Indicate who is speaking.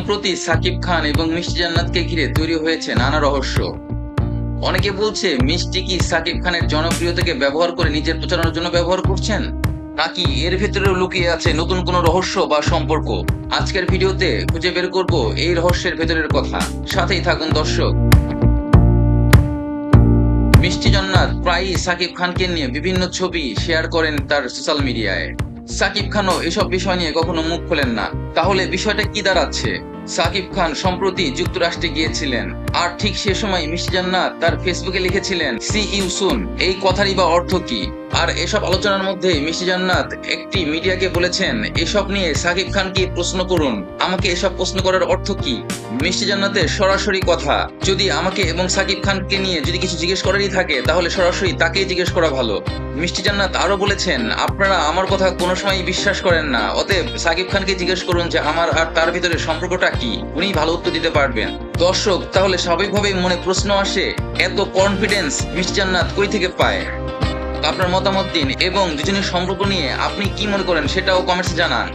Speaker 1: সম্প্রতি সাকিব খান এবং মিষ্টি জান্নাতকে ঘিরে তৈরি হয়েছে নানা রহস্য। অনেকে বলছে মিষ্টি কি সাকিব খানের জনপ্রিয়তাকে ব্যবহার করে নিজের প্রচারণার জন্য ব্যবহার করছেন, নাকি এর ভেতরে লুকিয়ে আছে নতুন কোনো রহস্য বা সম্পর্ক। আজকের ভিডিওতে খুঁজে বের করব এই রহস্যের ভেতরের কথা। সাথেই থাকুন দর্শক। মিষ্টি জান্নাত প্রায়ই সাকিব খানকে নিয়ে বিভিন্ন ছবি শেয়ার করেন তার সোশ্যাল মিডিয়ায়। সাকিব খানও এসব বিষয় নিয়ে কখনো মুখ খোলেন না। তাহলে বিষয়টা কি দাঁড়াচ্ছে? সাকিব খান সম্প্রতি যুক্তরাষ্ট্রে গিয়েছিলেন, আর ঠিক সে সময় মিষ্টি জান্নাত তার ফেসবুকে লিখেছিলেন সি ইউ সুন। এই কথারই বা অর্থ কি? আর এসব আলোচনার মধ্যে মিষ্টি জান্নাত একটি মিডিয়াকে বলেছেন, এসব নিয়ে সাকিব খানকে প্রশ্ন করুন, আমাকে এসব প্রশ্ন করার অর্থ কি? মিষ্টি জান্নাতের সরাসরি কথা, যদি আমাকে এবং সাকিব খানকে নিয়ে যদি কিছু জিজ্ঞেস করারই থাকে তাহলে সরাসরি তাকেই জিজ্ঞেস করা ভালো। মিষ্টি জান্নাত আরো বলেছেন, আপনারা আমার কথা কোনো সময় বিশ্বাস করেন না, অতএব সাকিব খানকে জিজ্ঞেস করুন যে আমার আর তার ভিতরে সম্পর্কটা কি, উনি ভালো উত্তর দিতে পারবেন। দর্শক, তাহলে স্বাভাবিকভাবেই মনে প্রশ্ন আসে, এত কনফিডেন্স মিষ্টি জান্নাত কই থেকে পায়? আপনার মতামত দিন এবং দুজনের সম্পর্ক নিয়ে আপনি কি মনে করেন সেটাও কমেন্টসে জানান।